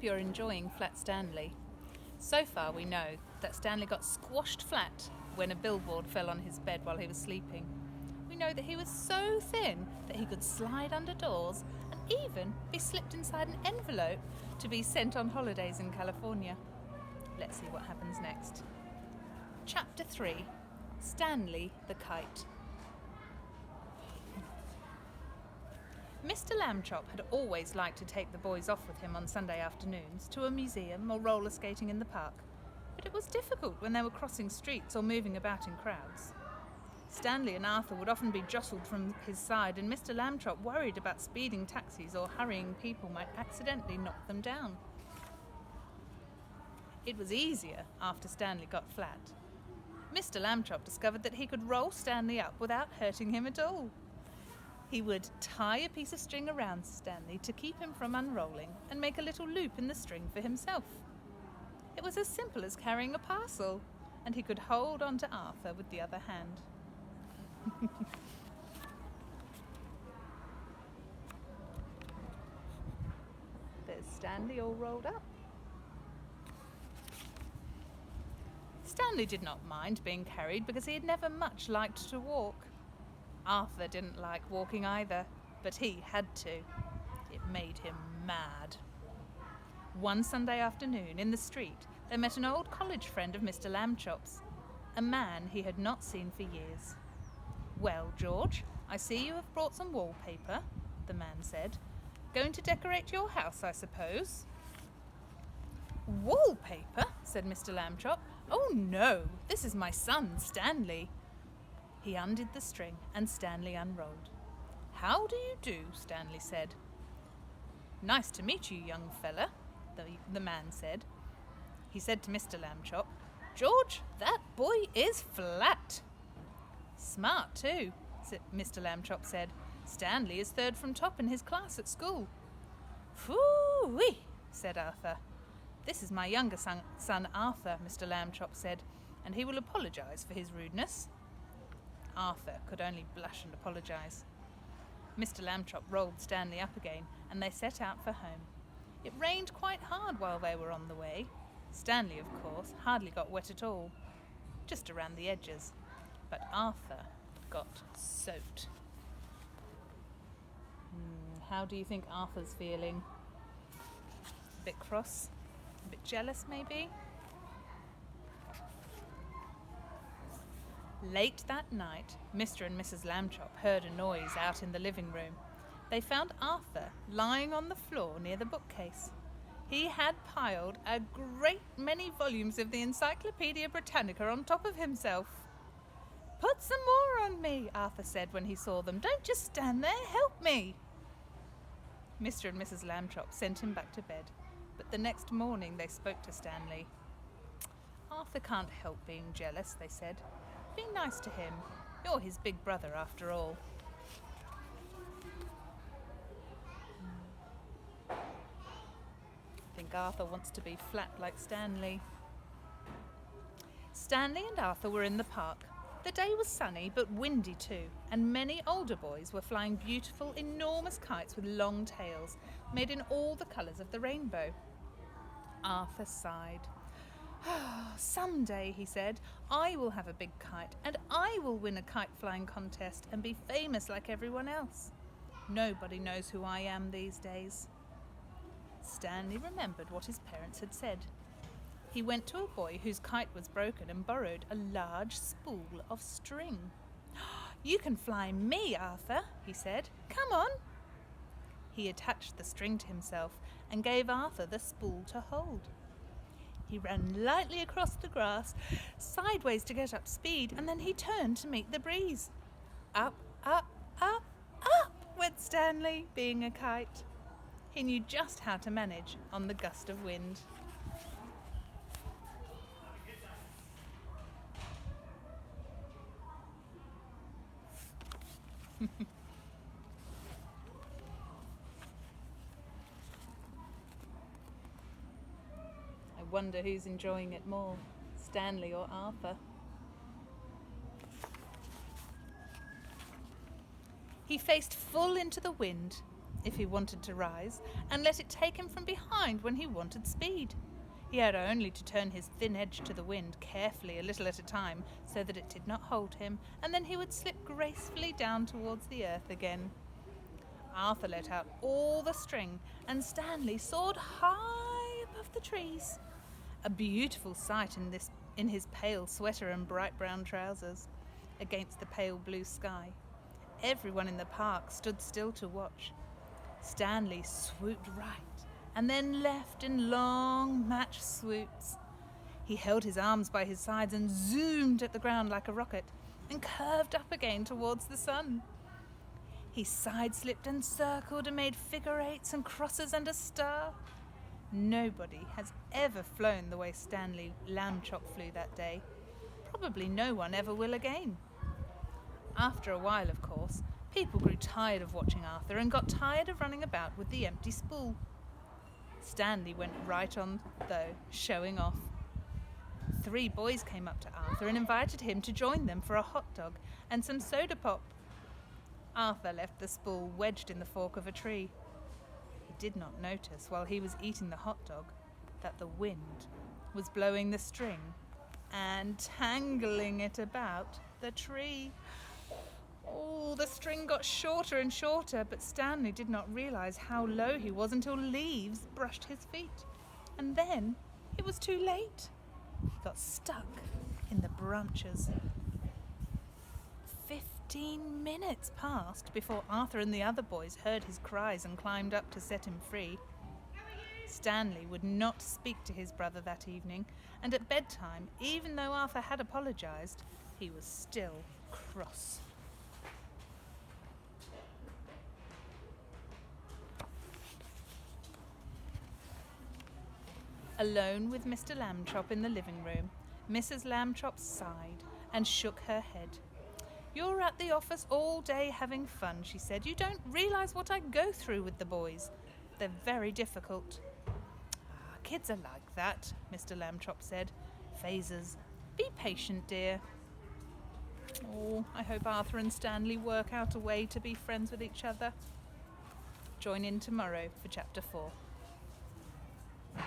you're enjoying Flat Stanley. So far we know that Stanley got squashed flat when a billboard fell on his bed while he was sleeping. We know that he was so thin that he could slide under doors and even be slipped inside an envelope to be sent on holidays in California. Let's see what happens next. Chapter 3. Stanley the Kite. Mr. Lambchop had always liked to take the boys off with him on Sunday afternoons to a museum or roller skating in the park, but it was difficult when they were crossing streets or moving about in crowds. Stanley and Arthur would often be jostled from his side, and Mr. Lambchop worried about speeding taxis or hurrying people might accidentally knock them down. It was easier after Stanley got flat. Mr. Lambchop discovered that he could roll Stanley up without hurting him at all. He would tie a piece of string around Stanley to keep him from unrolling and make a little loop in the string for himself. It was as simple as carrying a parcel, and he could hold on to Arthur with the other hand. There's Stanley all rolled up. Stanley did not mind being carried because he had never much liked to walk. Arthur didn't like walking either, but he had to. It made him mad. One Sunday afternoon in the street, they met an old college friend of Mr. Lambchop's, a man he had not seen for years. "Well, George, I see you have brought some wallpaper," the man said. "Going to decorate your house, I suppose?" "Wallpaper?" said Mr. Lambchop. "Oh no, this is my son, Stanley." He undid the string and Stanley unrolled. "How do you do?" Stanley said. "Nice to meet you, young fella," the man said. He said to Mr. Lambchop, "George, that boy is flat." "Smart too," Mr. Lambchop said. "Stanley is third from top in his class at school." "Phoo-wee," said Arthur. "This is my younger son Arthur," Mr. Lambchop said, "and he will apologise for his rudeness." Arthur could only blush and apologise. Mr. Lambchop rolled Stanley up again, and they set out for home. It rained quite hard while they were on the way. Stanley, of course, hardly got wet at all, just around the edges, but Arthur got soaked. How do you think Arthur's feeling? A bit cross? A bit jealous, maybe? Late that night, Mr. and Mrs. Lambchop heard a noise out in the living room. They found Arthur lying on the floor near the bookcase. He had piled a great many volumes of the Encyclopedia Britannica on top of himself. "Put some more on me," Arthur said when he saw them. "Don't just stand there, help me." Mr. and Mrs. Lambchop sent him back to bed, but the next morning they spoke to Stanley. "Arthur can't help being jealous," they said. "Be nice to him. You're his big brother after all." I think Arthur wants to be flat like Stanley. Stanley and Arthur were in the park. The day was sunny but windy too, and many older boys were flying beautiful, enormous kites with long tails, made in all the colours of the rainbow. Arthur sighed. "Someday," he said, "I will have a big kite, and I will win a kite flying contest and be famous like everyone else. Nobody knows who I am these days." Stanley remembered what his parents had said. He went to a boy whose kite was broken and borrowed a large spool of string. "You can fly me, Arthur," he said. "Come on." He attached the string to himself and gave Arthur the spool to hold. He ran lightly across the grass, sideways to get up speed, and then he turned to meet the breeze. Up, up, up, up went Stanley, being a kite. He knew just how to manage on the gust of wind. I wonder who's enjoying it more, Stanley or Arthur. He faced full into the wind. if he wanted to rise, and let it take him from behind when he wanted speed. He had only to turn his thin edge to the wind carefully a little at a time so that it did not hold him, and then he would slip gracefully down towards the earth again. Arthur let out all the string, and Stanley soared high above the trees. A beautiful sight in his pale sweater and bright brown trousers, against the pale blue sky. Everyone in the park stood still to watch. Stanley swooped right and then left in long match swoops. He held his arms by his sides and zoomed at the ground like a rocket and curved up again towards the sun. He side-slipped and circled and made figure eights and crosses and a star. Nobody has ever flown the way Stanley Lambchop flew that day. Probably no one ever will again. After a while, of course, people grew tired of watching Arthur and got tired of running about with the empty spool. Stanley went right on, though, showing off. 3 boys came up to Arthur and invited him to join them for a hot dog and some soda pop. Arthur left the spool wedged in the fork of a tree. He did not notice, while he was eating the hot dog, that the wind was blowing the string and tangling it about the tree. Oh, the string got shorter and shorter, but Stanley did not realize how low he was until leaves brushed his feet. And then it was too late. He got stuck in the branches. 15 minutes passed before Arthur and the other boys heard his cries and climbed up to set him free. Stanley would not speak to his brother that evening, and at bedtime, even though Arthur had apologized, he was still cross. Alone with Mr. Lambchop in the living room, Mrs. Lambchop sighed and shook her head. "You're at the office all day having fun," she said. "You don't realise what I go through with the boys. They're very difficult." "Kids are like that," Mr. Lambchop said. "Phases. Be patient, dear." Oh, I hope Arthur and Stanley work out a way to be friends with each other. Join in tomorrow for Chapter 4.